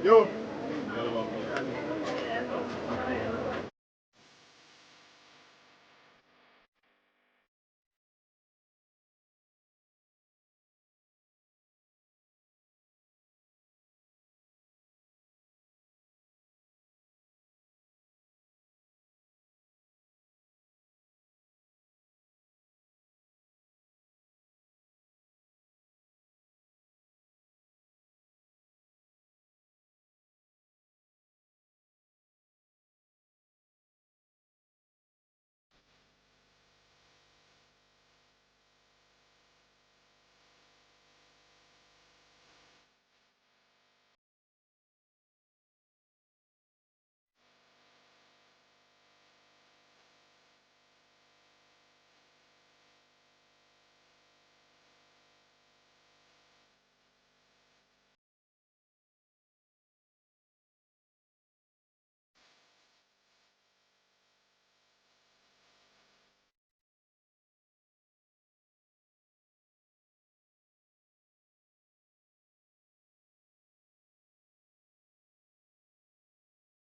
Yo.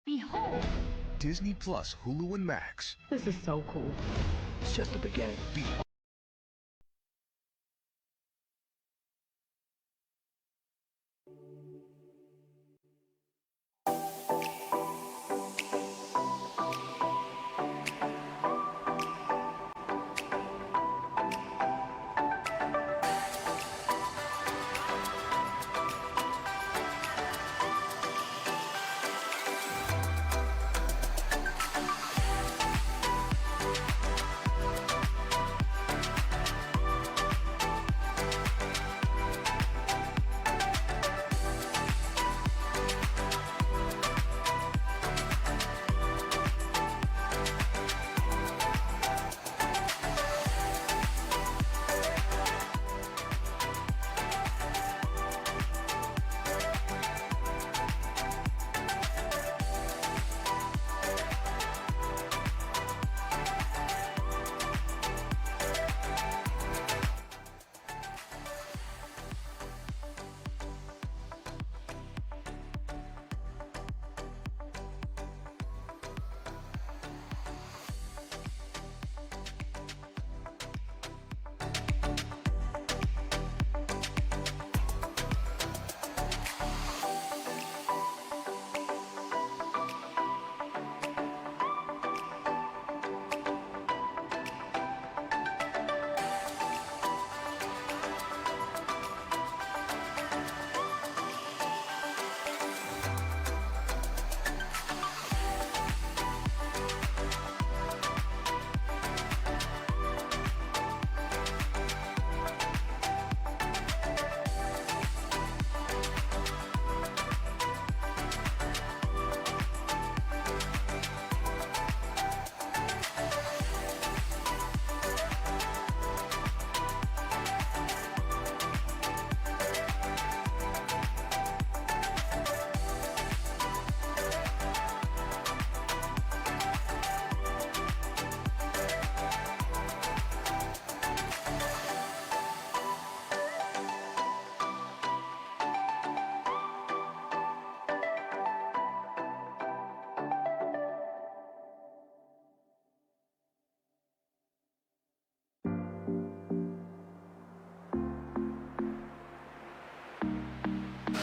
Behold. Disney Plus, Hulu, and Max. This is so cool. It's just the beginning.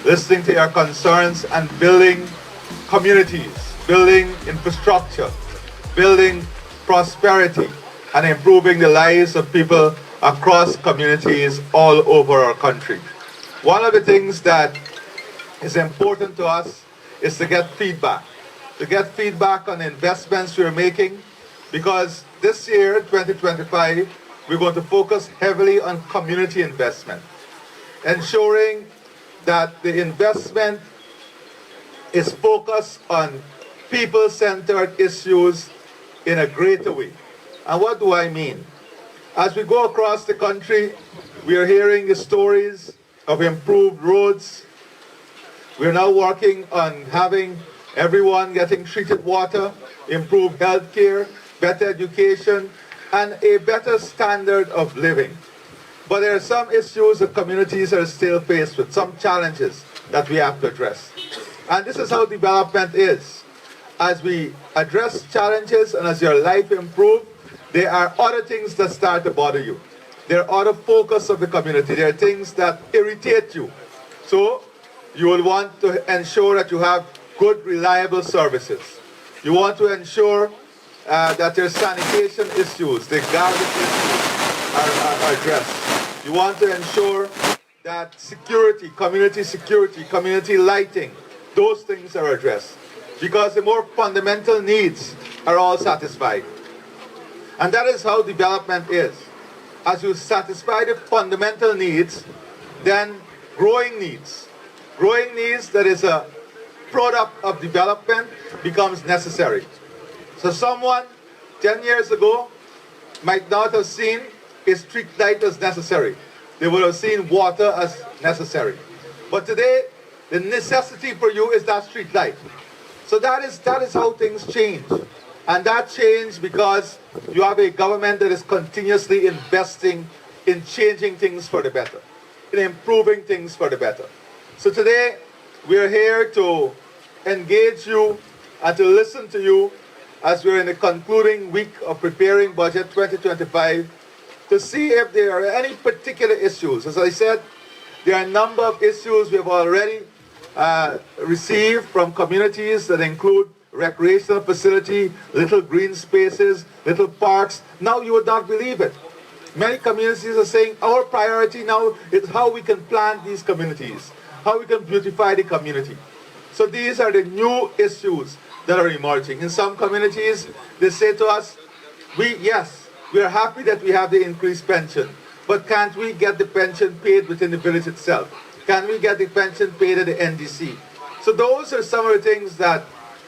Listening to your concerns and building communities, building infrastructure, building prosperity, and improving the lives of people across communities all over our country. One of the things that is important to us is to get feedback on the investments we're making, because this year, 2025, we're going to focus heavily on community investment, ensuring that the investment is focused on people-centered issues in a greater way. And what do I mean? As we go across the country, we are hearing the stories of improved roads. We're now working on having everyone getting treated water, improved health care, better education, and a better standard of living. But there are some issues that communities are still faced with, some challenges that we have to address. And this is how development is. As we address challenges and as your life improves, there are other things that start to bother you. There are other focus of the community. There are things that irritate you. So you will want to ensure that you have good, reliable services. You want to ensure that your sanitation issues, the garbage issues are addressed. You want to ensure that security, community lighting, those things are addressed. Because the more fundamental needs are all satisfied. And that is how development is. As you satisfy the fundamental needs, then growing needs that is a product of development becomes necessary. So someone 10 years ago might not have seen a street light as necessary. They would have seen water as necessary. But today, the necessity for you is that street light. So that is how things change. And that changed because you have a government that is continuously investing in changing things for the better, in improving things for the better. So today, we are here to engage you and to listen to you as we're in the concluding week of preparing Budget 2025 to see if there are any particular issues. As I said, there are a number of issues we have already received from communities that include recreational facility, little green spaces, little parks. Now you would not believe it. Many communities are saying our priority now is how we can plant these communities, how we can beautify the community. So these are the new issues that are emerging. In some communities, they say to us, we are happy that we have the increased pension, but can't we get the pension paid within the village itself? Can we get the pension paid at the NDC? So those are some of the things that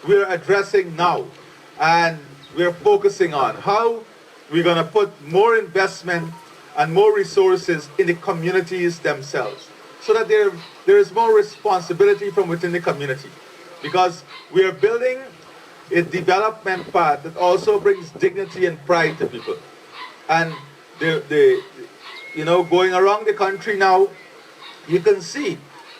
we're addressing now, and we're focusing on how we're going to put more investment and more resources in the communities themselves, so that there is more responsibility from within the community. Because we are building a development path that also brings dignity and pride to people. And going around the country now, you can see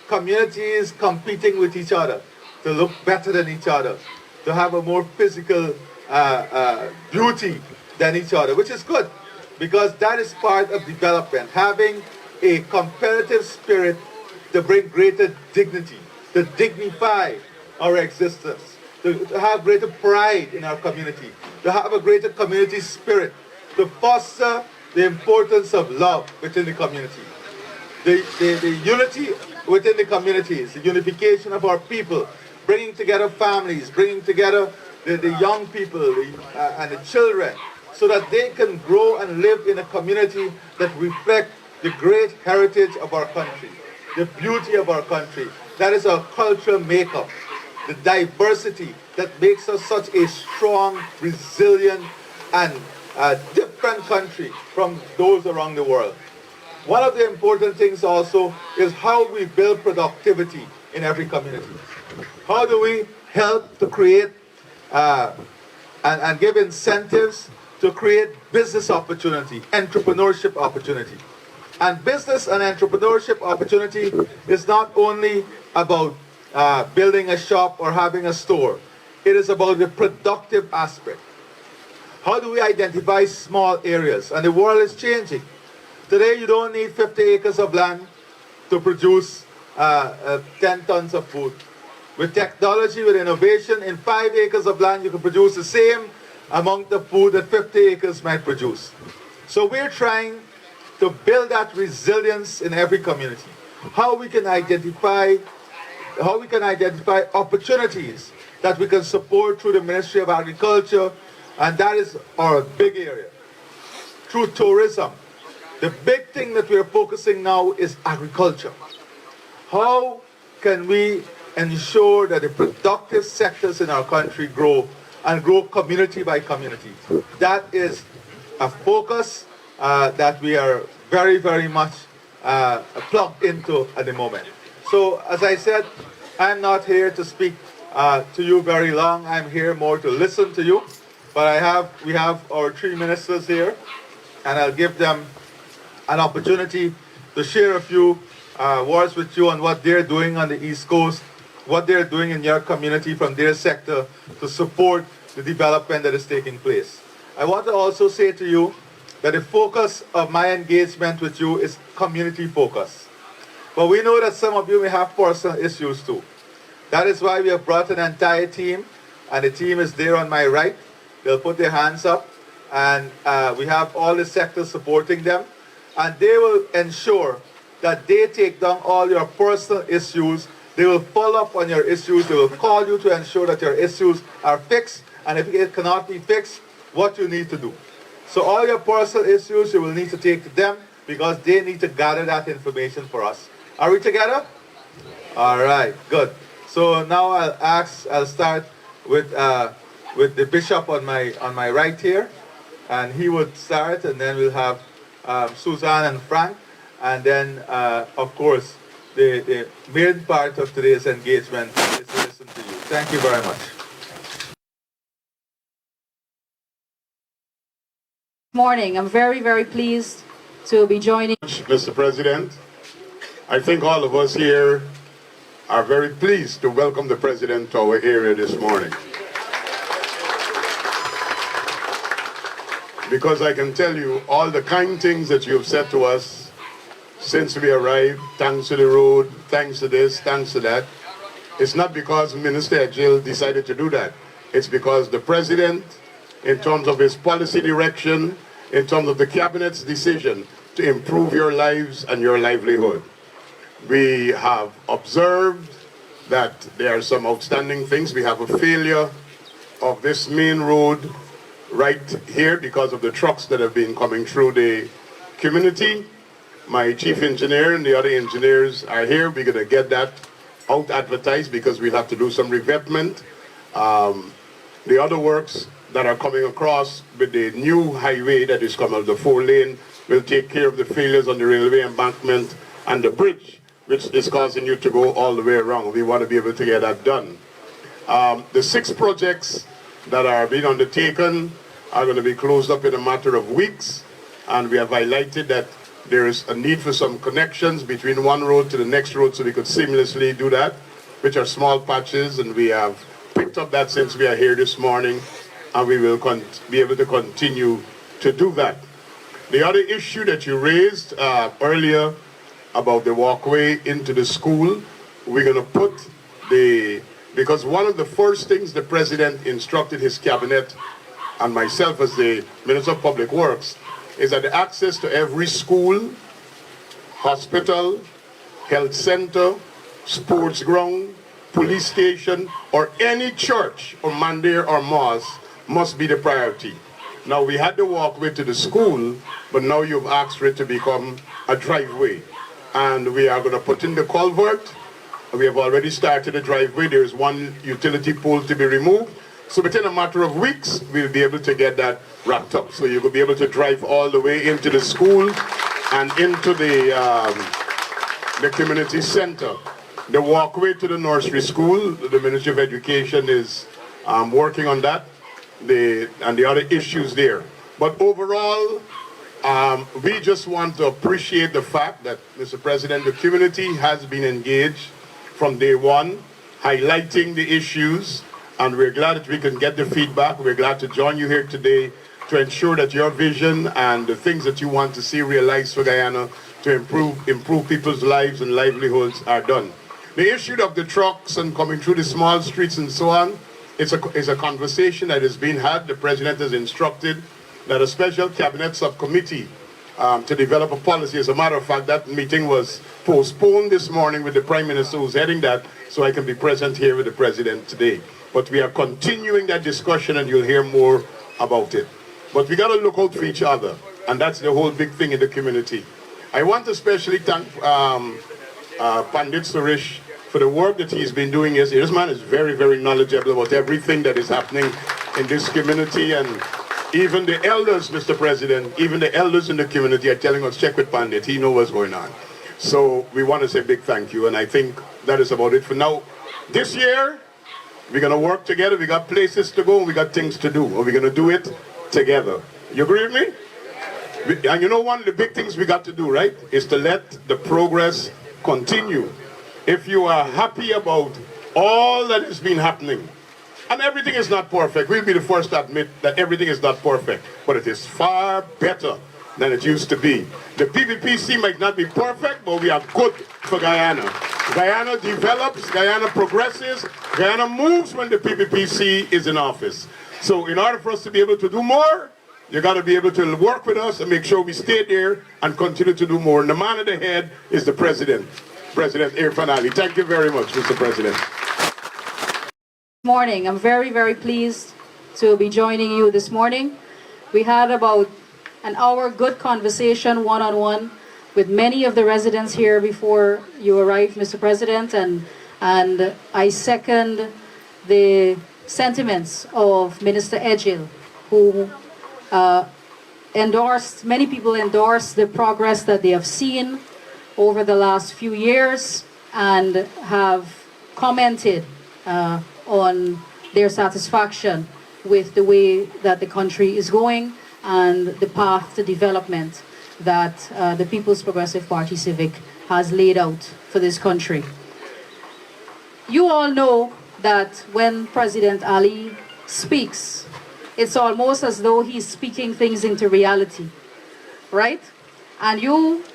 communities competing with each other to look better than each other, to have a more physical beauty than each other, which is good, because that is part of development, having a competitive spirit to bring greater dignity, to dignify our existence, to have greater pride in our community, to have a greater community spirit, to foster the importance of love within the community, the unity within the communities, the unification of our people, bringing together families, bringing together the young people and the children, so that they can grow and live in a community that reflects the great heritage of our country, the beauty of our country. That is our cultural makeup, the diversity that makes us such a strong, resilient, and different country from those around the world. One of the important things also is how we build productivity in every community. How do we help to create and give incentives to create business opportunity, entrepreneurship opportunity. And business and entrepreneurship opportunity is not only about building a shop or having a store. It is about the productive aspect. How do we identify small areas? And the world is changing. Today you don't need 50 acres of land to produce 10 tons of food. With technology, with innovation, in 5 acres of land you can produce the same amount of food that 50 acres might produce. So we're trying to build that resilience in every community. How we can identify opportunities that we can support through the Ministry of Agriculture, and that is our big area. Through tourism. The big thing that we're focusing now is agriculture. How can we ensure that the productive sectors in our country grow and grow community by community? That is a focus that we are very, very much plugged into at the moment. So, as I said, I'm not here to speak to you very long. I'm here more to listen to you. But we have our three ministers here, and I'll give them an opportunity to share a few words with you on what they're doing on the East Coast, what they're doing in your community from their sector to support the development that is taking place. I want to also say to you that the focus of my engagement with you is community focus. But we know that some of you may have personal issues too. That is why we have brought an entire team, and the team is there on my right. They'll put their hands up, and we have all the sectors supporting them, and they will ensure that they take down all your personal issues. They will follow up on your issues. They will call you to ensure that your issues are fixed, and if it cannot be fixed, what you need to do. So all your personal issues you will need to take to them, because they need to gather that information for us. Are we together? All right, good. So now I'll start with the bishop on my right here, and he would start, and then we'll have Suzanne and Frank, and then of course the main part of today's engagement is to listen to you. Thank you very much. Morning. I'm very, very pleased to be joining. Mr. President, I think all of us here are very pleased to welcome the President to our area this morning. Because I can tell you all the kind things that you have said to us since we arrived, thanks to the road, thanks to this, thanks to that. It's not because Ministerial decided to do that. It's because the President, in terms of his policy direction, in terms of the Cabinet's decision to improve your lives and your livelihood. We have observed that there are some outstanding things. We have a failure of this main road right here because of the trucks that have been coming through the community. My chief engineer and the other engineers are here. We're going to get that out advertised because we'll have to do some revetment. The other works that are coming across with the new highway that is coming, the 4-lane, will take care of the failures on the railway embankment and the bridge, which is causing you to go all the way around. We want to be able to get that done. The 6 projects that are being undertaken are going to be closed up in a matter of weeks, and we have highlighted that there is a need for some connections between one road to the next road so we could seamlessly do that, which are small patches, and we have picked up that since we are here this morning, and we will be able to continue to do that. The other issue that you raised earlier about the walkway into the school, we're going to put because one of the first things the President instructed his cabinet and myself as the Minister of Public Works is that the access to every school, hospital, health center, sports ground, police station, or any church or mandir or mosque must be the priority. Now, we had the walkway to the school, but now you've asked for it to become a driveway. And we are going to put in the culvert. We have already started the driveway. There's one utility pole to be removed. So within a matter of weeks, we'll be able to get that wrapped up. So you will be able to drive all the way into the school and into the community center. The walkway to the nursery school, the Ministry of Education is working on that, and the other issues there. But overall, we just want to appreciate the fact that, Mr. President, the community has been engaged from day one, highlighting the issues, and we're glad that we can get the feedback. We're glad to join you here today to ensure that your vision and the things that you want to see realized for Guyana to improve people's lives and livelihoods are done. The issue of the trucks and coming through the small streets and so on, it's a conversation that is being had. The President has instructed that a special cabinet subcommittee to develop a policy. As a matter of fact, that meeting was postponed this morning with the Prime Minister who's heading that, so I can be present here with the President today. But we are continuing that discussion, and you'll hear more about it. But we got to look out for each other, and that's the whole big thing in the community. I want to especially thank Pandit Suresh for the work that he's been doing. This man is very, very knowledgeable about everything that is happening in this community, and even the elders, Mr. President, even the elders in the community are telling us, check with Pandit, he knows what's going on. So we want to say big thank you, and I think that is about it for now. This year, We're going to work together. We got places to go and we got things to do. And we're going to do it together. You agree with me? And you know, one of the big things we got to do, right, is to let the progress continue. If you are happy about all that has been happening, and everything is not perfect, we'll be the first to admit that everything is not perfect, but it is far better than it used to be. The PPPC might not be perfect, but we are good for Guyana. Guyana develops, Guyana progresses, Guyana moves when the PPPC is in office. So in order for us to be able to do more, you got to be able to work with us and make sure we stay there and continue to do more. And the man at the head is the President, President Irfaan Ali. Thank you very much, Mr. President. Morning. I'm very, very pleased to be joining you this morning. We had about an hour good conversation one-on-one with many of the residents here before you arrived, Mr. President, and I second the sentiments of Minister Edgil, who many people endorsed the progress that they have seen over the last few years and have commented on their satisfaction with the way that the country is going and the path to development that the People's Progressive Party Civic has laid out for this country. You all know that when President Ali speaks, it's almost as though he's speaking things into reality, right? And you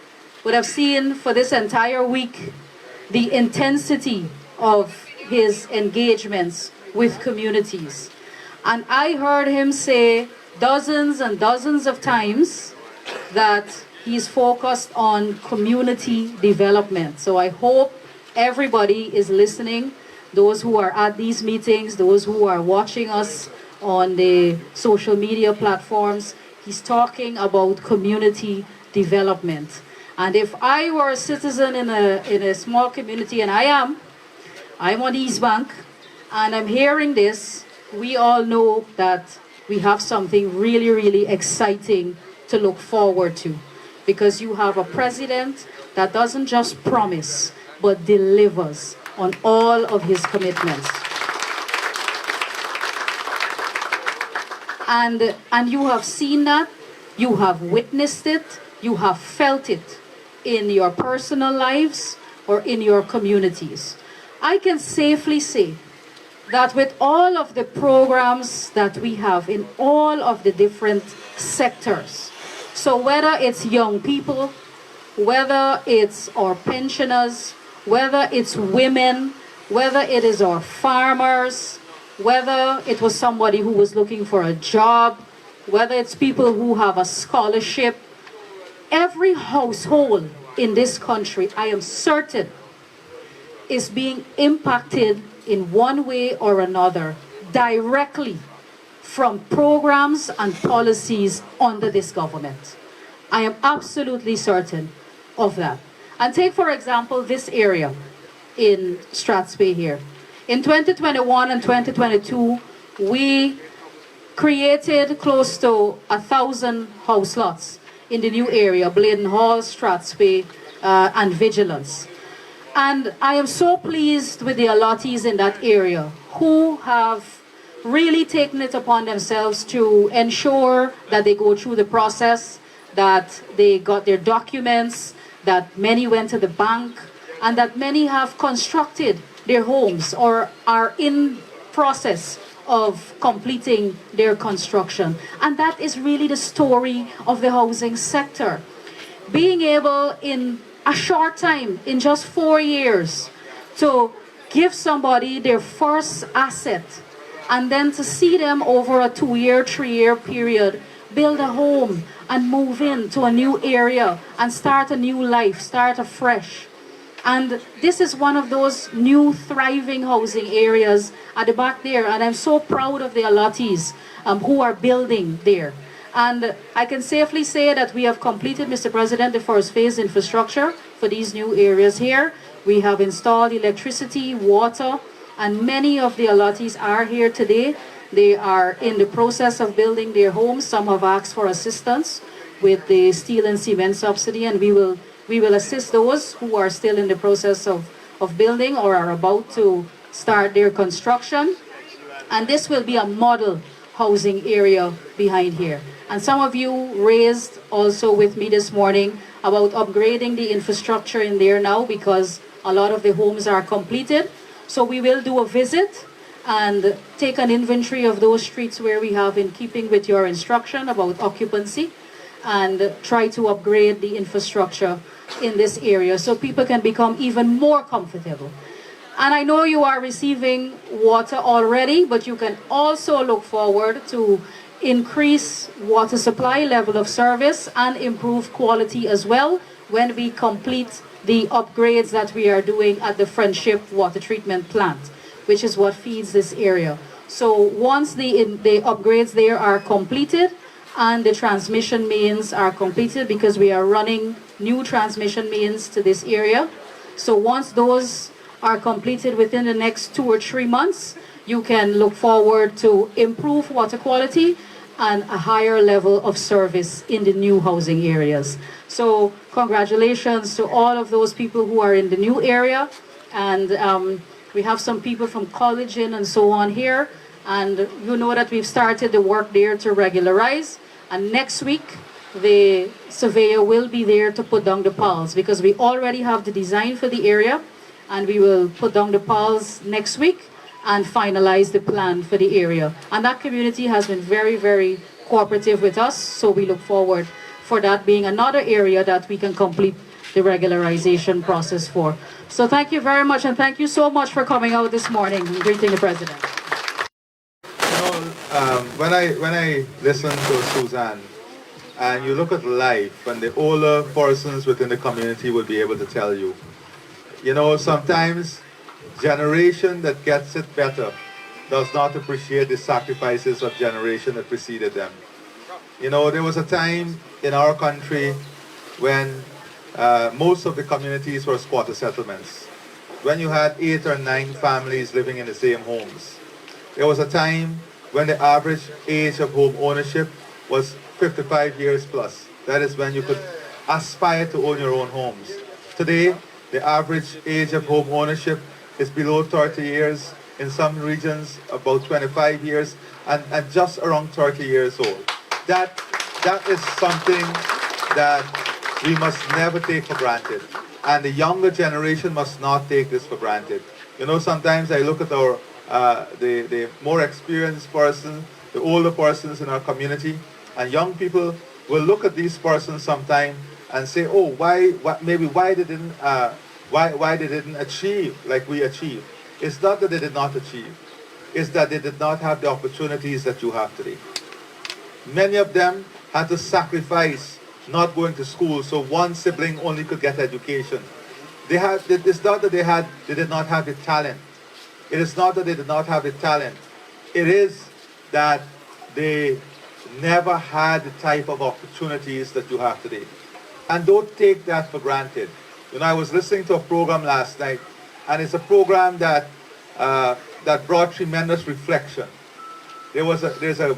would have seen for this entire week the intensity of his engagements with communities. And I heard him say dozens and dozens of times that he's focused on community development. So I hope everybody is listening, those who are at these meetings, those who are watching us on the social media platforms. He's talking about community development. And if I were a citizen in a small community, and I'm on East Bank, and I'm hearing this, we all know that we have something really, really exciting to look forward to. Because you have a president that doesn't just promise, but delivers on all of his commitments. And you have seen that, you have witnessed it, you have felt it in your personal lives or in your communities. I can safely say that with all of the programs that we have in all of the different sectors, so whether it's young people, whether it's our pensioners, whether it's women, whether it is our farmers, whether it was somebody who was looking for a job, whether it's people who have a scholarship, every household in this country, I am certain, is being impacted in one way or another directly from programs and policies under this government. I am absolutely certain of that. And take, for example, this area in Stratsphey here. In 2021 and 2022, we created close to 1,000 house lots in the new area, Bladen Hall, Stratsphey, and Vigilance. And I am so pleased with the allottees in that area who have really taken it upon themselves to ensure that they go through the process, that they got their documents, that many went to the bank, and that many have constructed their homes or are in process of completing their construction. And that is really the story of the housing sector. Being able in a short time, in just 4 years, to give somebody their first asset and then to see them over a 2-year, 3-year period build a home and move into a new area and start a new life, start afresh. And this is one of those new thriving housing areas at the back there. And I'm so proud of the allottees who are building there. And I can safely say that we have completed, Mr. President, the first phase infrastructure for these new areas here. We have installed electricity, water, and many of the allottees are here today. They are in the process of building their homes. Some have asked for assistance with the steel and cement subsidy, and we will assist those who are still in the process of building or are about to start their construction. And this will be a model housing area behind here. And some of you raised also with me this morning about upgrading the infrastructure in there now because a lot of the homes are completed. So we will do a visit and take an inventory of those streets where we have, in keeping with your instruction about occupancy, and try to upgrade the infrastructure in this area so people can become even more comfortable. And I know you are receiving water already, but you can also look forward to increase water supply, level of service, and improve quality as well when we complete the upgrades that we are doing at the Friendship Water Treatment Plant, which is what feeds this area. So once the upgrades there are completed and the transmission mains are completed, because we are running new transmission mains to this area. So once those are completed within the next 2 or 3 months, you can look forward to improved water quality and a higher level of service in the new housing areas. So congratulations to all of those people who are in the new area. And we have some people from College Inn and so on here. And you know that we've started the work there to regularize. And next week, the surveyor will be there to put down the piles, because we already have the design for the area. And we will put down the piles next week and finalize the plan for the area. And that community has been very, very cooperative with us. So we look forward for that being another area that we can complete the regularization process for. So thank you very much, and thank you so much for coming out this morning and greeting the President. When I listen to Suzanne, and you look at life, and the older persons within the community will be able to tell you, sometimes generation that gets it better does not appreciate the sacrifices of generation that preceded them. There was a time in our country when most of the communities were squatter settlements, when you had 8 or 9 families living in the same homes. There was a time when the average age of home ownership was 55 years plus. That is when you could aspire to own your own homes. Today, the average age of home ownership is below 30 years, in some regions about 25 years, and just around 30 years old. That is something that we must never take for granted. And the younger generation must not take this for granted. Sometimes I look at our the more experienced person, the older persons in our community, and young people will look at these persons sometime and say, oh, why they didn't achieve like we achieved. It's not that they did not achieve. It's that they did not have the opportunities that you have today. Many of them had to sacrifice not going to school so one sibling only could get education. It's not that they did not have the talent. It is not that they did not have the talent. It is that they never had the type of opportunities that you have today. And don't take that for granted. I was listening to a program last night, and it's a program that brought tremendous reflection. There's a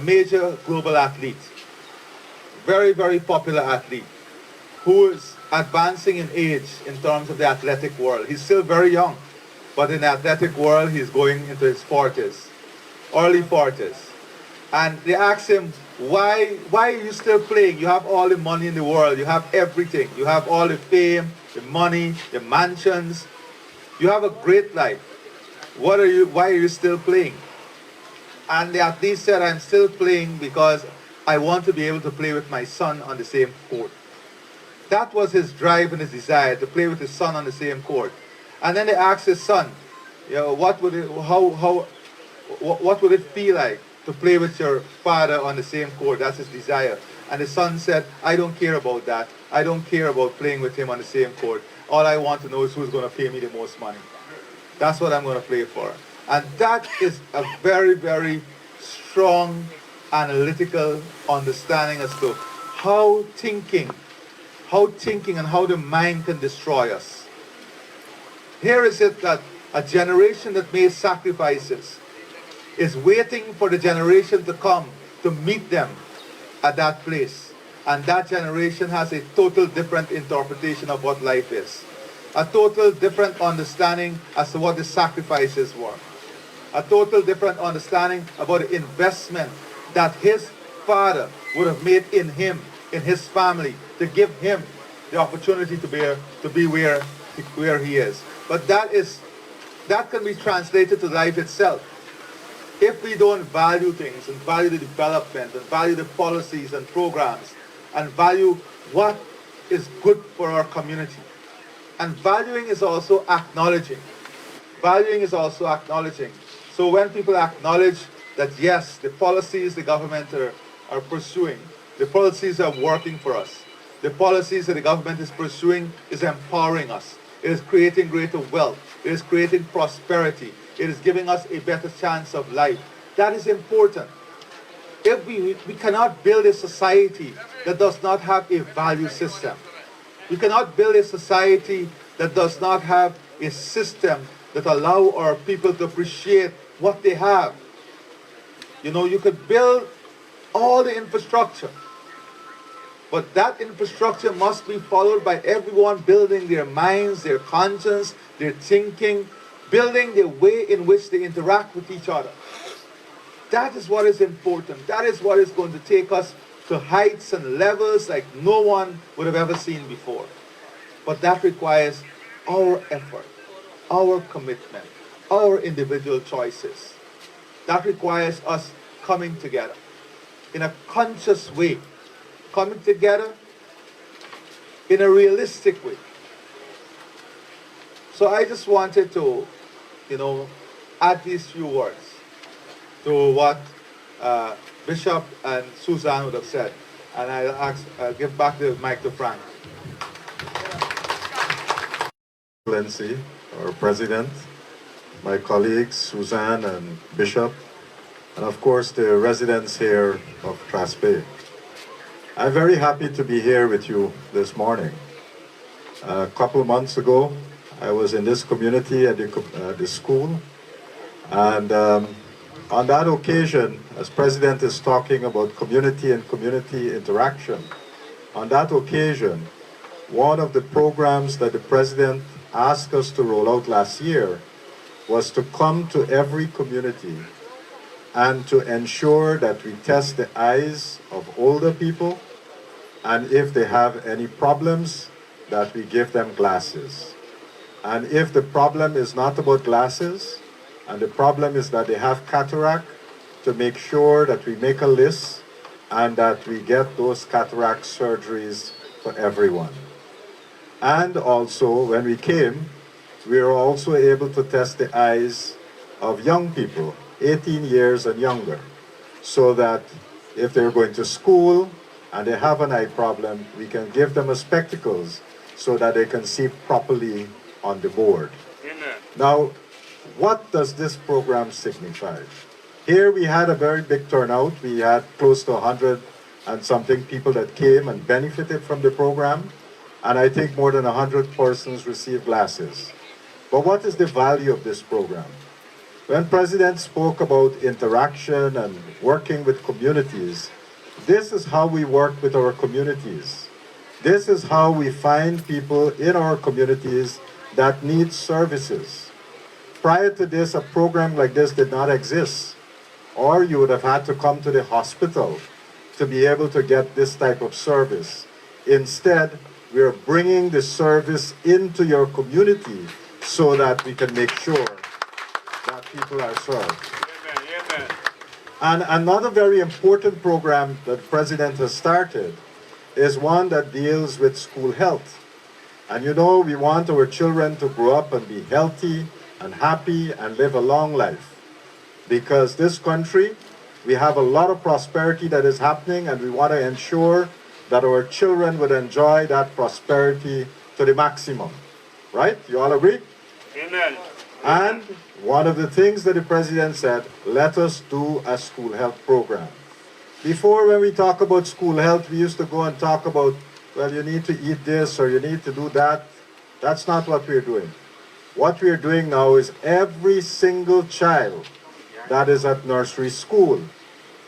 major global athlete, very, very popular athlete, who is advancing in age in terms of the athletic world. He's still very young, but in the athletic world, he's going into his 40s, early 40s. And they asked him, why are you still playing? You have all the money in the world. You have everything. You have all the fame, the money, the mansions. You have a great life. Why are you still playing? And the athlete said, I'm still playing because I want to be able to play with my son on the same court. That was his drive and his desire, to play with his son on the same court. And then they asked his son, what would it feel like to play with your father on the same court? That's his desire. And the son said, I don't care about that. I don't care about playing with him on the same court. All I want to know is who's going to pay me the most money. That's what I'm going to play for. And that is a very, very strong analytical understanding as to how thinking and how the mind can destroy us. Here is it that a generation that made sacrifices is waiting for the generation to come to meet them at that place. And that generation has a total different interpretation of what life is. A total different understanding as to what the sacrifices were. a total different understanding about the investment that his father would have made in him, in his family, to give him the opportunity to be where he is. But that can be translated to life itself. If we don't value things and value the development and value the policies and programs and value what is good for our community, and valuing is also acknowledging. Valuing is also acknowledging. So when people acknowledge that yes, the policies the government are pursuing, the policies are working for us, the policies that the government is pursuing is empowering us, it is creating greater wealth, it is creating prosperity, it is giving us a better chance of life. That is important. If we cannot build a society that does not have a value system. We cannot build a society that does not have a system that allow our people to appreciate what they have. You know, you could build all the infrastructure, but that infrastructure must be followed by everyone building their minds, their conscience, their thinking, building the way in which they interact with each other. That is what is important. That is what is going to take us to heights and levels like no one would have ever seen before. But that requires our effort, our commitment, our individual choices. That requires us coming together in a conscious way, coming together in a realistic way. So I just wanted to, add these few words to what Bishop and Suzanne would have said. And I'll give back the mic to Frank. Excellency, our President, my colleagues, Suzanne and Bishop, and of course the residents here of Stratsphey. I'm very happy to be here with you this morning. A couple of months ago, I was in this community at the school, and on that occasion, as President is talking about community and community interaction, on that occasion, one of the programs that the President asked us to roll out last year was to come to every community and to ensure that we test the eyes of older people, and if they have any problems, that we give them glasses. And if the problem is not about glasses, and the problem is that they have cataract, to make sure that we make a list and that we get those cataract surgeries for everyone. And also, when we came, we were also able to test the eyes of young people, 18 years and younger, so that if they're going to school and they have an eye problem, we can give them a spectacles so that they can see properly on the board. Amen. Now, what does this program signify? Here we had a very big turnout. We had close to 100 and something people that came and benefited from the program. And I think more than 100 persons received glasses. But what is the value of this program? When President spoke about interaction and working with communities, this is how we work with our communities. This is how we find people in our communities that need services. Prior to this, a program like this did not exist, or you would have had to come to the hospital to be able to get this type of service. Instead, we are bringing the service into your community so that we can make sure that people are served. Amen. Amen. And another very important program that the President has started is one that deals with school health. And we want our children to grow up and be healthy and happy and live a long life. Because this country, we have a lot of prosperity that is happening, and we want to ensure that our children would enjoy that prosperity to the maximum. Right? You all agree? Amen. And one of the things that the President said, let us do a school health program. Before, when we talk about school health, we used to go and talk about, well, you need to eat this or you need to do that. That's not what we're doing. What we're doing now is every single child that is at nursery school,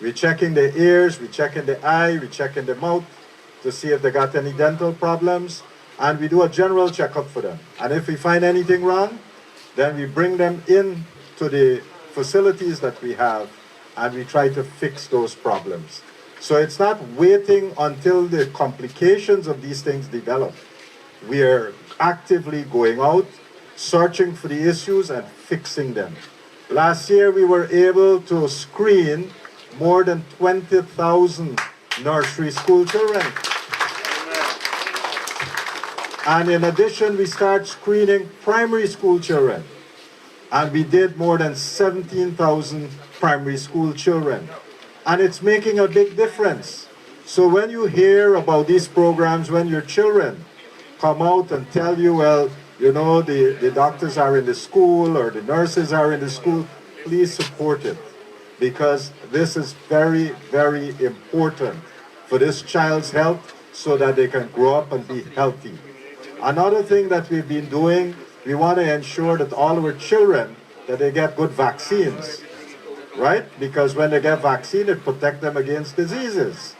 we're checking the ears, we're checking the eye, we're checking the mouth to see if they got any dental problems, and we do a general checkup for them. And if we find anything wrong, then we bring them in to the facilities that we have, and we try to fix those problems. So it's not waiting until the complications of these things develop. We are actively going out, searching for the issues and fixing them. Last year we were able to screen more than 20,000 nursery school children. And in addition, we start screening primary school children. And we did more than 17,000 primary school children. And it's making a big difference. So when you hear about these programs, when your children come out and tell you, well, you know, the doctors are in the school or the nurses are in the school, please support it. Because this is very, very important for this child's health so that they can grow up and be healthy. Another thing that we've been doing, we want to ensure that all our children, that they get good vaccines, right? Because when they get vaccine, it protects them against diseases.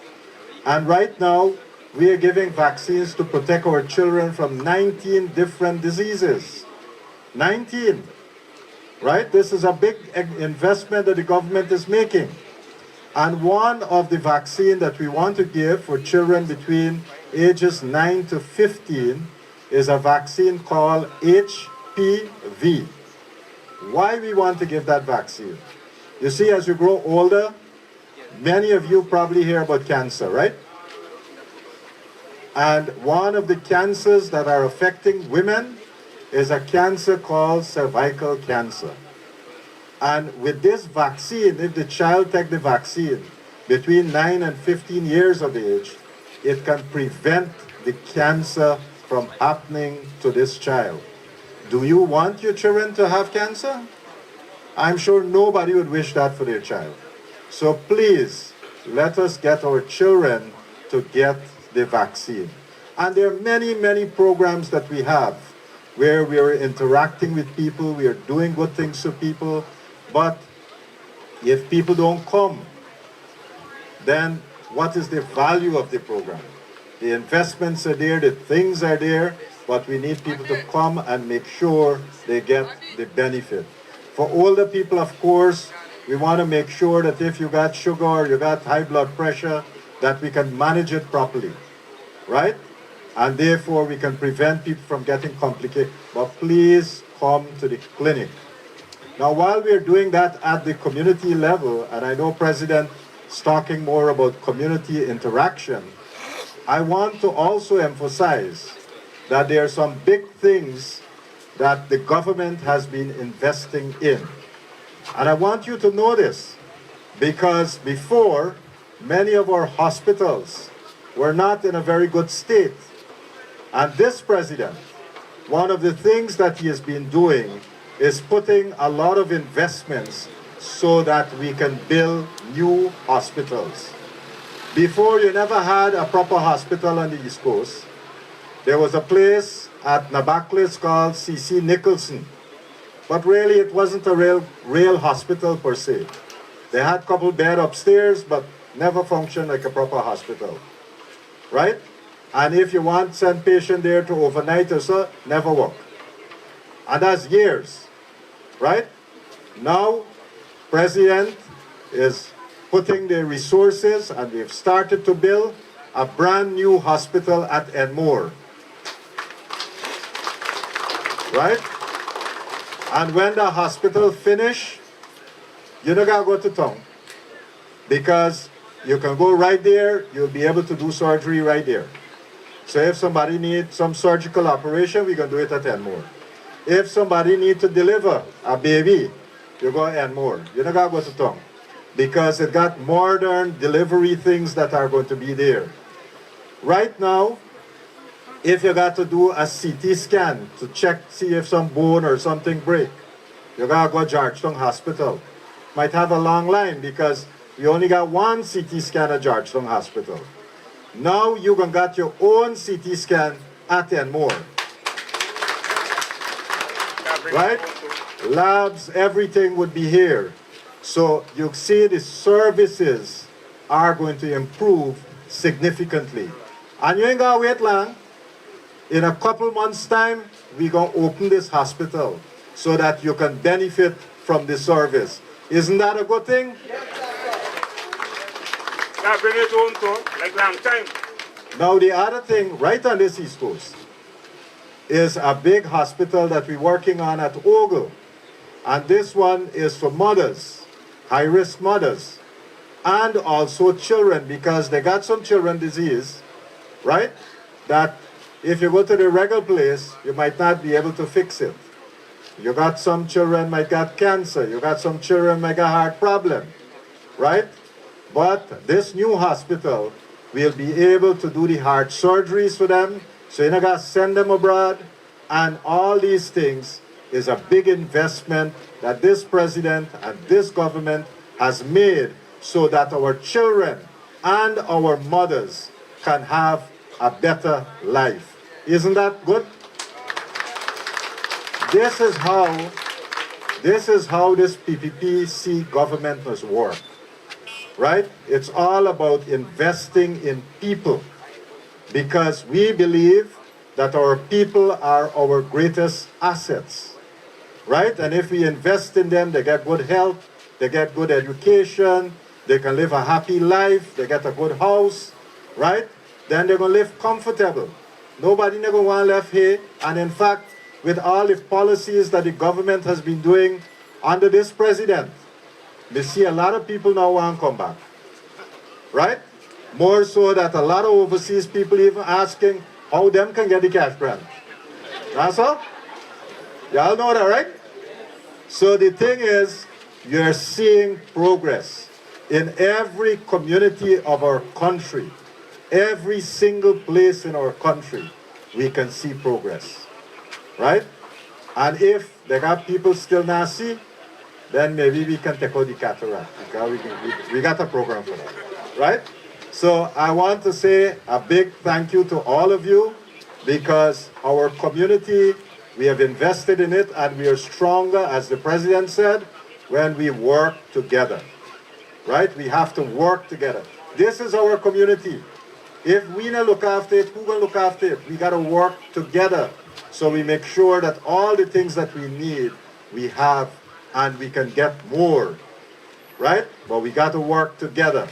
And right now, we are giving vaccines to protect our children from 19 different diseases. 19, right? This is a big investment that the government is making. And one of the vaccines that we want to give for children between ages 9 to 15 is a vaccine called HPV. Why we want to give that vaccine? You see, as you grow older, many of you probably hear about cancer, right? And one of the cancers that are affecting women is a cancer called cervical cancer. And with this vaccine, if the child takes the vaccine between 9 and 15 years of age, it can prevent the cancer from happening to this child. Do you want your children to have cancer? I'm sure nobody would wish that for their child. So please, let us get our children to get the vaccine. And there are many, many programs that we have where we are interacting with people, we are doing good things for people, but if people don't come, then what is the value of the program? The investments are there, the things are there, but we need people to come and make sure they get the benefit. For older people, of course, we want to make sure that if you got sugar or you got high blood pressure, that we can manage it properly, right? And therefore, we can prevent people from getting complicated. But please come to the clinic. Now, while we're doing that at the community level, and I know President is talking more about community interaction, I want to also emphasize that there are some big things that the government has been investing in. And I want you to know this, because before, many of our hospitals were not in a very good state. And this president, one of the things that he has been doing is putting a lot of investments so that we can build new hospitals. Before, you never had a proper hospital on the East Coast. There was a place at Nabaklis called C.C. Nicholson. But really, it wasn't a real hospital per se. They had a couple beds upstairs, but never functioned like a proper hospital. Right? And if you want to send patient there to overnight or so, never work. And that's years. Right? Now, President is putting the resources, and we've started to build a brand new hospital at Enmore. Right? And when the hospital finish, you don't gotta go to town. Because you can go right there, you'll be able to do surgery right there. So if somebody needs some surgical operation, we can do it at Enmore. If somebody needs to deliver a baby, you go Enmore. You don't gotta go to town. Because it got modern delivery things that are going to be there. Right now, if you got to do a CT scan to check, see if some bone or something break, you gotta go Georgetown Hospital. Might have a long line because we only got one CT scan at Georgetown Hospital. Now you can get your own CT scan at Enmore. Right? Labs, everything would be here. So you see the services are going to improve significantly. And you ain't gonna wait long. In a couple months' time, we're gonna open this hospital so that you can benefit from the service. Isn't that a good thing? I've been it home too, like long time. Now the other thing, right on this East Coast, is a big hospital that we're working on at Ogle. And this one is for mothers, high-risk mothers, and also children, because they got some children disease, right? That if you go to the regular place, you might not be able to fix it. You got some children might got cancer, you got some children might got heart problem, right? But this new hospital will be able to do the heart surgeries for them, so you don't got to send them abroad, and all these things is a big investment that this president and this government has made so that our children and our mothers can have a better life. Isn't that good? This is how this PPPC government must work, right? It's all about investing in people, because we believe that our people are our greatest assets, right? And if we invest in them, they get good health, they get good education, they can live a happy life, they get a good house, right? Then they're going to live comfortable. Nobody never want to live here. And in fact, with all the policies that the government has been doing under this president, we see a lot of people now want to come back, right? More so that a lot of overseas people even asking how them can get the cash grant. That's all? Y'all know that, right? So the thing is, you're seeing progress in every community of our country. Every single place in our country, we can see progress, right? And if there are people still not see, then maybe we can take out the cataract, because we got a program for that, right? So I want to say a big thank you to all of you, because our community, we have invested in it, and we are stronger, as the president said, when we work together, right? We have to work together. This is our community. If we not look after it, who will look after it? We got to work together, so we make sure that all the things that we need, we have, and we can get more, right? But we got to work together.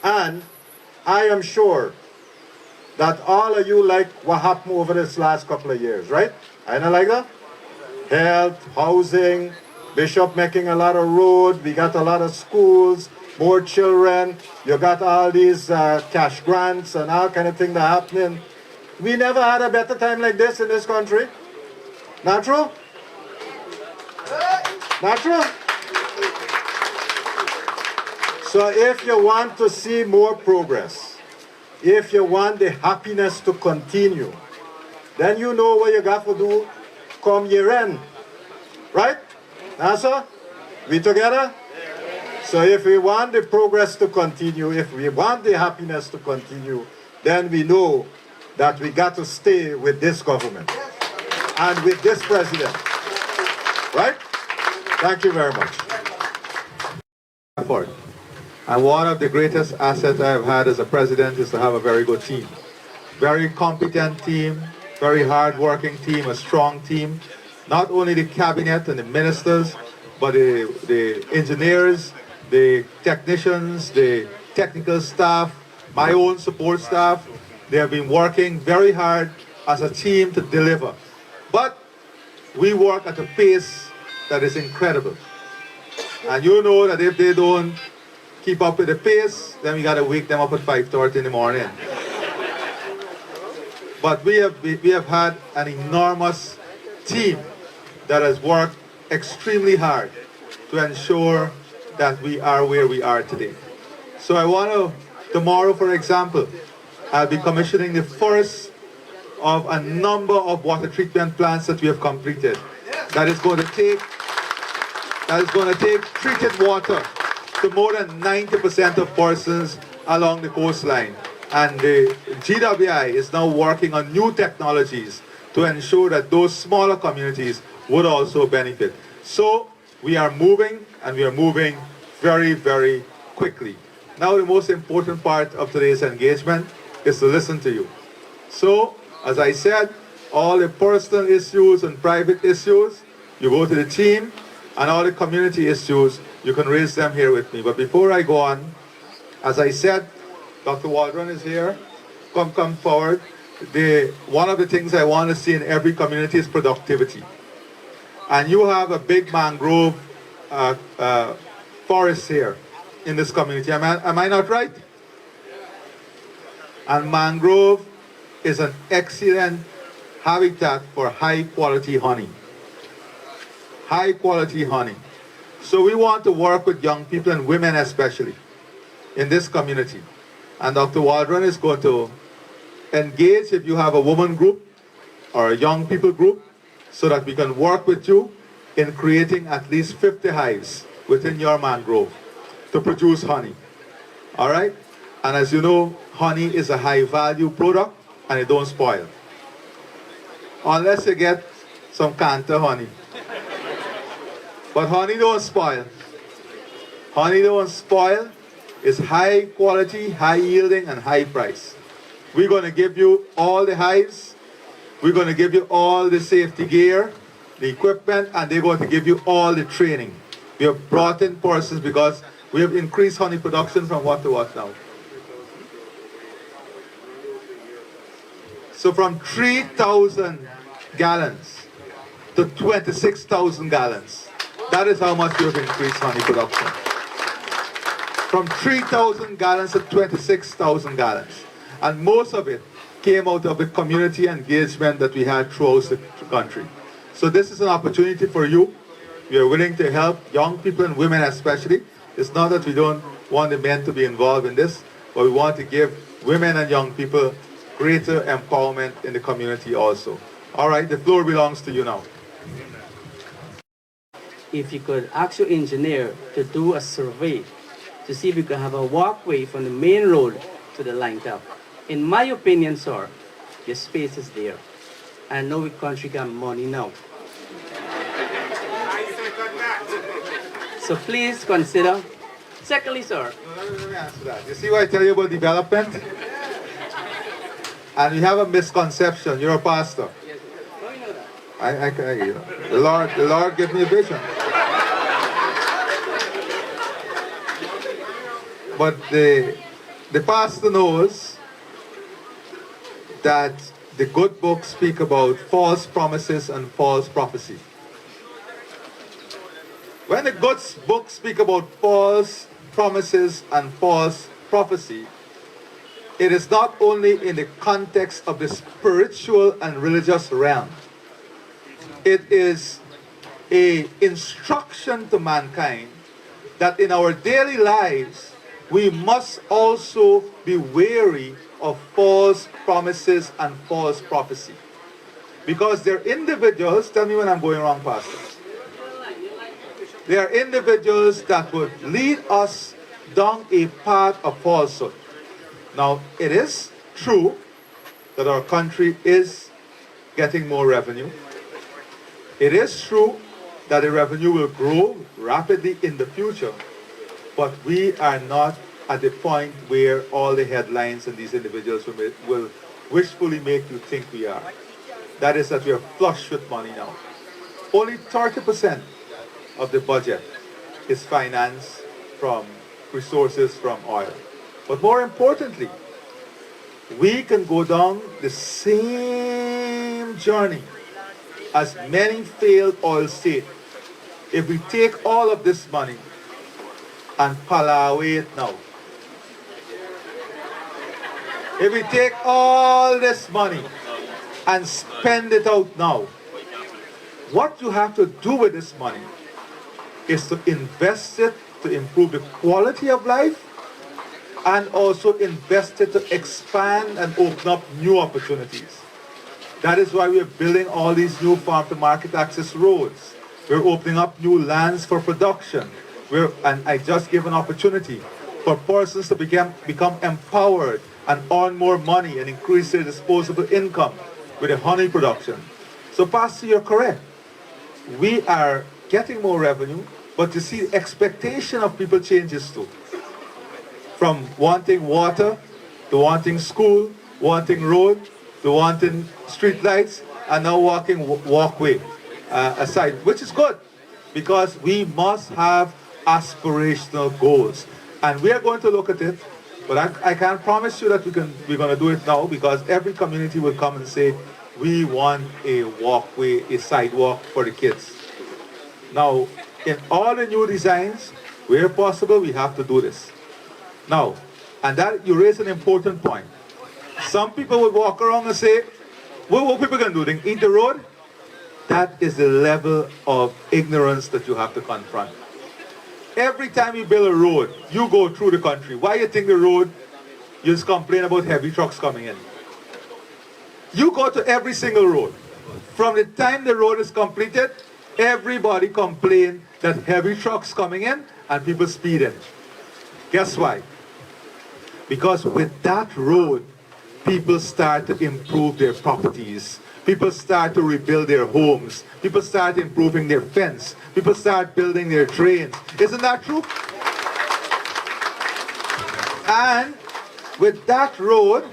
And I am sure that all of you like what happened over this last couple of years, right? I know like that? Health, housing, Bishop making a lot of road, we got a lot of schools, more children, you got all these cash grants and all kind of thing that happening. We never had a better time like this in this country. Not true? Not true? So if you want to see more progress, if you want the happiness to continue, then you know what you got to do come year end. Right? That's all? We together? So if we want the progress to continue, if we want the happiness to continue, then we know that we got to stay with this government and with this president. Right? Thank you very much. And one of the greatest assets I've had as a president is to have a very good team. Very competent team, very hard-working team, a strong team. Not only the cabinet and the ministers, but the engineers, the technicians, the technical staff, my own support staff. They have been working very hard as a team to deliver. But we work at a pace that is incredible. And you know that if they don't keep up with the pace, then we got to wake them up at 5:30 in the morning. But we have had an enormous team that has worked extremely hard to ensure that we are where we are today. So I want to, tomorrow for example, I'll be commissioning the first of a number of water treatment plants that we have completed. That is going to take treated water to more than 90% of persons along the coastline. And the GWI is now working on new technologies to ensure that those smaller communities would also benefit. So we are moving, and we are moving very, very quickly. Now the most important part of today's engagement is to listen to you. So, as I said, all the personal issues and private issues, you go to the team, and all the community issues, you can raise them here with me. But before I go on, as I said, Dr. Waldron is here. Come forward. One of the things I want to see in every community is productivity. And you have a big mangrove forest here in this community. Am I not right? And mangrove is an excellent habitat for high quality honey. High quality honey. So we want to work with young people and women especially in this community. And Dr. Waldron is going to engage if you have a woman group or a young people group so that we can work with you in creating at least 50 hives within your mangrove to produce honey. All right? And as you know, honey is a high value product and it don't spoil. Unless you get some canter honey. But honey don't spoil. Honey don't spoil. It's high quality, high yielding, and high price. We're going to give you all the hives. We're going to give you all the safety gear, the equipment, and they're going to give you all the training. We have brought in persons because we have increased honey production from what to what now? So from 3,000 gallons to 26,000 gallons. That is how much we have increased honey production. From 3,000 gallons to 26,000 gallons. And most of it came out of the community engagement that we had throughout the country. So this is an opportunity for you. We are willing to help young people and women especially. It's not that we don't want the men to be involved in this, but we want to give women and young people greater empowerment in the community also. All right, the floor belongs to you now. If you could ask your engineer to do a survey to see if you can have a walkway from the main road to the line tap. In my opinion, sir, the space is there. I know we country got money now. So please consider. Secondly, sir. Let me answer that. You see what I tell you about development? And you have a misconception. You're a pastor. Yes, sir. No, you know that. You know, the Lord gave me a vision. But the pastor knows that the good books speak about false promises and false prophecy. When the good books speak about false promises and false prophecy, it is not only in the context of the spiritual and religious realm. It is an instruction to mankind that in our daily lives, we must also be wary of false promises and false prophecy. Because they're individuals, tell me when I'm going wrong, Pastor. They are individuals that would lead us down a path of falsehood. Now, it is true that our country is getting more revenue. It is true that the revenue will grow rapidly in the future, but we are not at the point where all the headlines and these individuals will wishfully make you think we are. That is that we are flush with money now. Only 30% of the budget is financed from resources from oil. But more importantly, we can go down the same journey as many failed oil states if we take all of this money and palawe it now. If we take all this money and spend it out now, what you have to do with this money is to invest it to improve the quality of life and also invest it to expand and open up new opportunities. That is why we are building all these new farm-to-market access roads. We're opening up new lands for production. And I just give an opportunity for persons to become empowered and earn more money and increase their disposable income with the honey production. So, Pastor, you're correct. We are getting more revenue, but you see, the expectation of people changes too. From wanting water, to wanting school, wanting road, to wanting street lights, and now walking walkway aside, which is good. because we must have aspirational goals. And we are going to look at it, but I can't promise you that we're going to do it now, because every community will come and say, we want a walkway, a sidewalk for the kids. Now, in all the new designs, where possible, we have to do this. Now, and that you raise an important point. Some people would walk around and say, what people going to do? They eat the road? That is the level of ignorance that you have to confront. Every time you build a road, you go through the country. Why you think the road, you just complain about heavy trucks coming in? You go to every single road. From the time the road is completed, everybody complain that heavy trucks coming in and people speeding. Guess why? Because with that road, people start to improve their properties. People start to rebuild their homes. People start improving their fence. People start building their drains. Isn't that true? And with that road,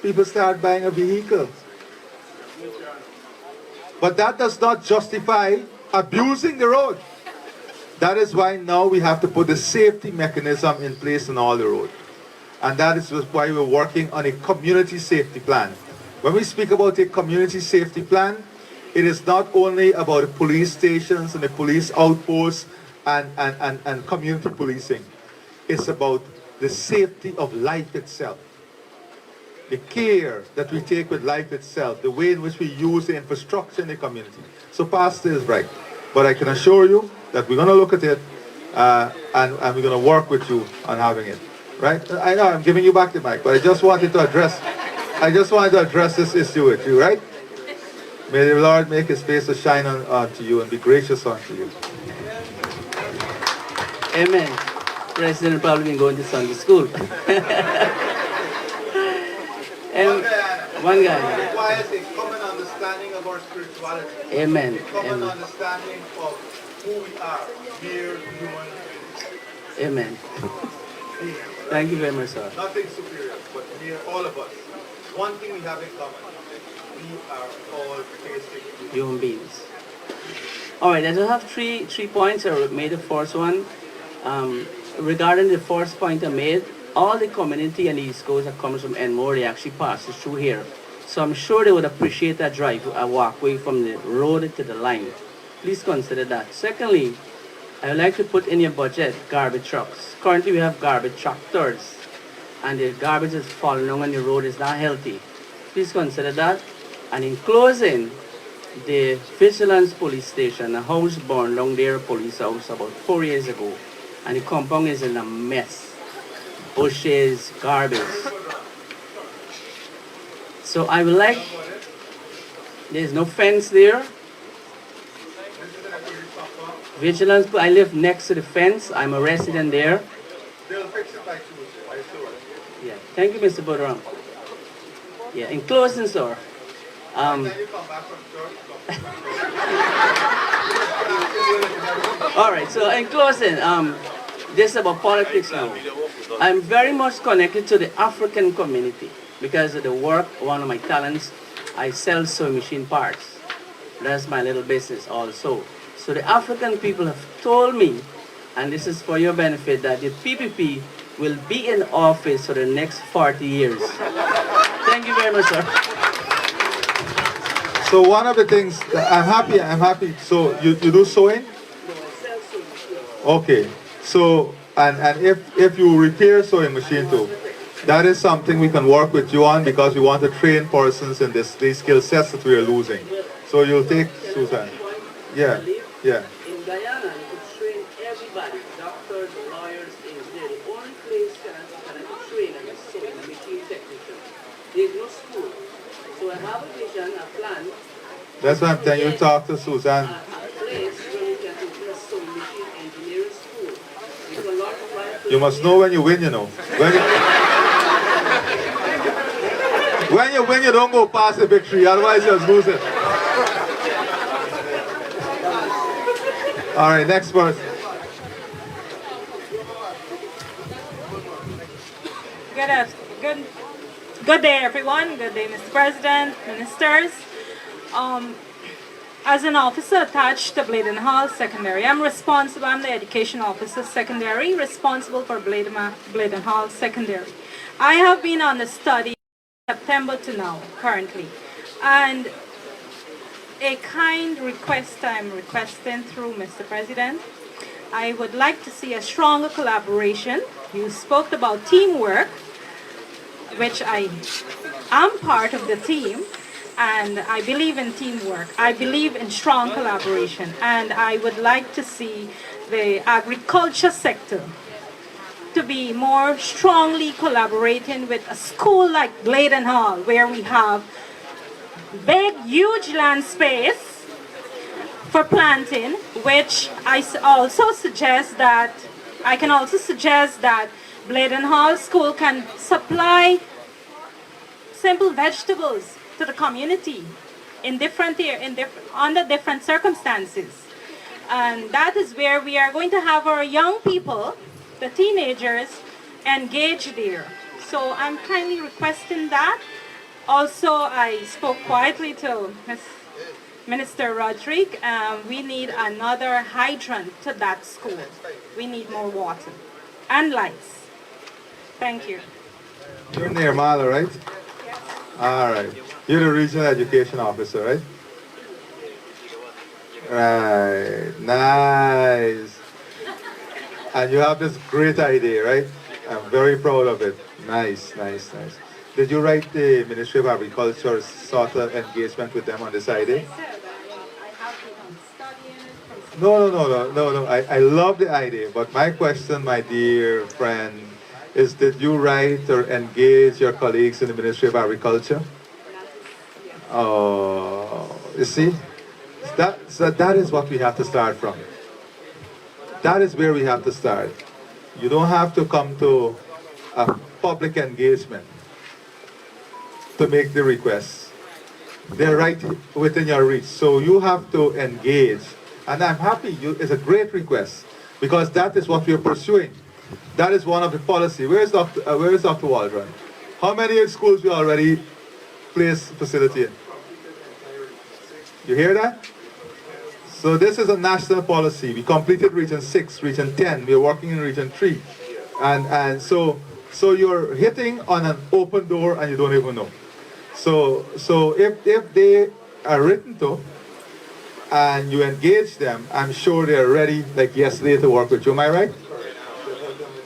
people start buying a vehicle. But that does not justify abusing the road. That is why now we have to put the safety mechanism in place on all the roads. And that is why we're working on a community safety plan. When we speak about a community safety plan, it is not only about the police stations and the police outposts and community policing. It's about the safety of life itself. The care that we take with life itself, the way in which we use the infrastructure in the community. So Pastor is right. But I can assure you that we're going to look at it and we're going to work with you on having it. Right? I know I'm giving you back the mic, but I just wanted to address this issue with you, right? May the Lord make his face to shine unto you and be gracious unto you. Amen. President probably been going to Sunday school. One guy. It requires a common understanding of our spirituality. Amen. A common Amen. understanding of who we are, mere human beings. Amen. Thank you very much, sir. Nothing superior, but mere all of us. One thing we have in common. We are all basic Human beings. All right, I just have three points. I made the first one. Regarding the first point I made, all the community and the East Coast that comes from Enmore, they actually passes through here. So I'm sure they would appreciate that drive, a walkway from the road to the line. Please consider that. Secondly, I would like to put in your budget garbage trucks. Currently we have garbage tractors and the garbage is falling along on the road, is not healthy. Please consider that. And in closing, the Vigilance Police Station, a house burned down there, a police house about 4 years ago. And the compound is in a mess. Bushes, garbage. So I would like, there's no fence there. Vigilance, I live next to the fence. I'm a resident there. They'll fix it by Tuesday, I assure you. Yeah, thank you, Mr. Bodoram. Yeah, in closing, sir. Then you come back from church. All right, so in closing, this is about politics now. I'm very much connected to the African community because of the work, one of my talents, I sell sewing machine parts. That's my little business also. So the African people have told me, and this is for your benefit, that the PPP will be in office for the next 40 years. Thank you very much, sir. So one of the things, I'm happy. So you do sewing? Okay. So, and if you repair sewing machine too, that is something we can work with you on because we want to train persons in these skill sets that we are losing. So you'll take Susan. Yeah, yeah. In Guyana, you could train everybody, doctors, lawyers, engineers. The only place can I train as a sewing machine technician. There's no school. So I have a vision, a plan. That's what I'm telling you, talk to Susan. A place where you can do a sewing machine engineering school. You can learn to fly a You must know when you win, you know. When you win, you don't go past the victory, otherwise you just lose it. All right, next person. Good day, everyone. Good day, Mr. President, ministers. As an officer attached to Bladen Hall Secondary, I'm the education officer secondary, responsible for Bladen Hall Secondary. I have been on the study September to now, currently. And a kind request I'm requesting through Mr. President. I would like to see a stronger collaboration. You spoke about teamwork, which I am part of the team, and I believe in teamwork. I believe in strong collaboration, and I would like to see the agriculture sector to be more strongly collaborating with a school like Bladen Hall, where we have big, huge land space for planting, which I can also suggest that Bladen Hall School can supply simple vegetables to the community under different circumstances. And that is where we are going to have our young people, the teenagers, engaged there. So I'm kindly requesting that. Also, I spoke quietly to Minister Rodrigue. We need another hydrant to that school. We need more water and lights. Thank you. You're near Mala, right? Yes. All right. You're the regional education officer, right? Right. Nice. And you have this great idea, right? I'm very proud of it. Nice, nice, nice. Did you write the Ministry of Agriculture sort of engagement with them on this idea? No. I love the idea, but my question, my dear friend, is did you write or engage your colleagues in the Ministry of Agriculture? Oh, you see? That is what we have to start from. That is where we have to start. You don't have to come to a public engagement to make the requests. They're right within your reach. So you have to engage. And I'm happy, it's a great request because that is what we're pursuing. That is one of the policy. Where is Dr. Waldron? How many schools we already placed facility in? You hear that? So this is a national policy. We completed Region 6, Region 10. We're working in Region 3. And so you're hitting on an open door and you don't even know. So if they are written to and you engage them, I'm sure they're ready like yesterday to work with you. Am I right?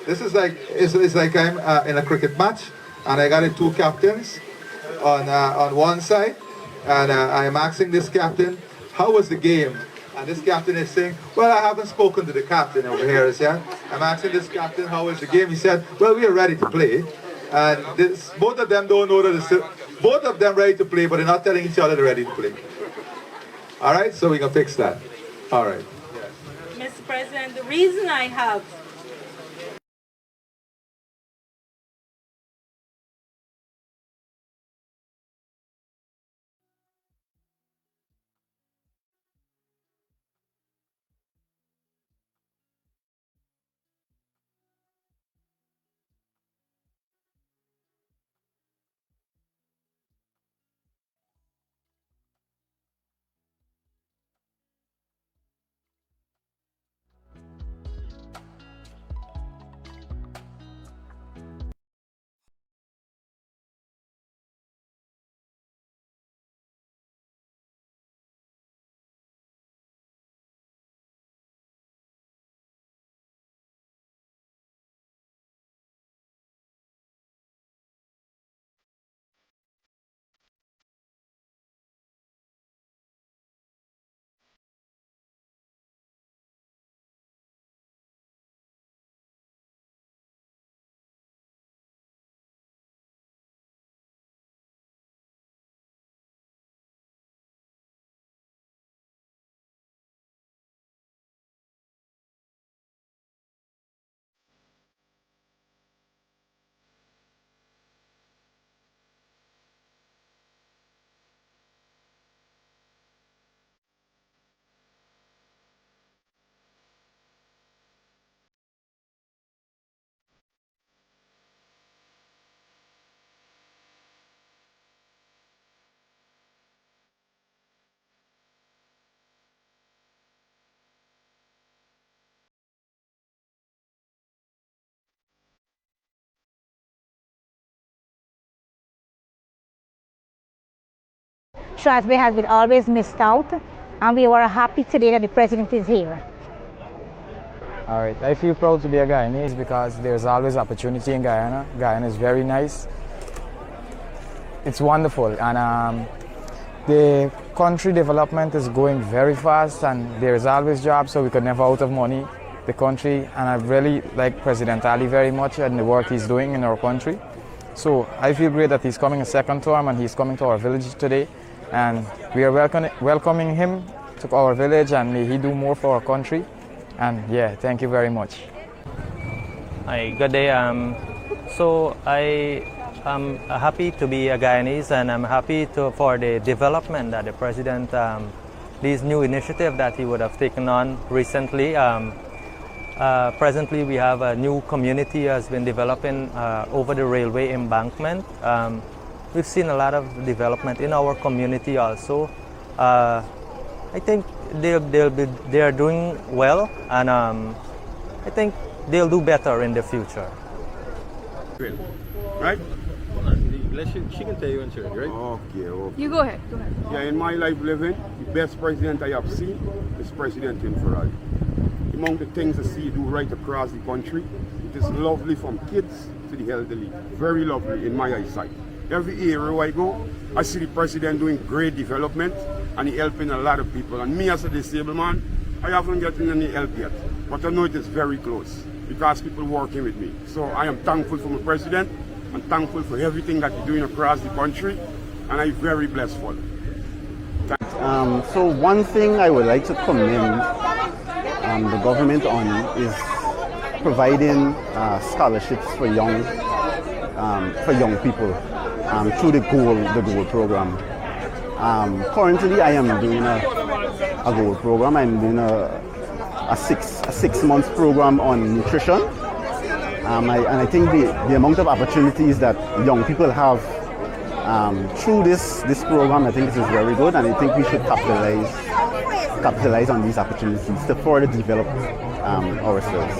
This is like, it's like I'm in a cricket match and I got the two captains on one side and I'm asking this captain, how was the game? And this captain is saying, well, I haven't spoken to the captain over here. Yeah? I'm asking this captain, how was the game? He said, well, we are ready to play. And both of them don't know that both of them ready to play, but they're not telling each other they're ready to play. All right, so we can fix that. All right. Mr. President, the reason I have Stratsphey has been always missed out, and we were happy today that the president is here. All right, I feel proud to be a Guyanese because there's always opportunity in Guyana. Guyana is very nice. It's wonderful, and the country development is going very fast, and there's always jobs, so we could never out of money. The country, and I really like President Ali very much and the work he's doing in our country. So I feel great that he's coming a second term and he's coming to our village today, and we are welcoming him to our village, and may he do more for our country. And yeah, thank you very much. Hi, good day. So I am happy to be a Guyanese, and I'm happy for the development that the president, this new initiative that he would have taken on recently. Presently, we have a new community has been developing over the railway embankment. We've seen a lot of development in our community also. I think they are doing well, and I think they'll do better in the future. Right? She can tell you in church, right? Okay. You go ahead. Yeah, in my life living, the best president I have seen is President Irfaan. Among the things I see you do right across the country, it is lovely from kids to the elderly. Very lovely in my eyesight. Every area I go, I see the president doing great development, and he helping a lot of people. And me as a disabled man, I haven't gotten any help yet, but I know it is very close because people working with me. So I am thankful for my president. I'm thankful for everything that he's doing across the country, and I'm very blessed for it. So one thing I would like to commend the government on is providing scholarships for young people through the Gold program. Currently, I am doing a Gold program. I'm doing a six-month program on nutrition. And I think the amount of opportunities that young people have through this program, I think this is very good, and I think we should capitalize on these opportunities to further develop ourselves.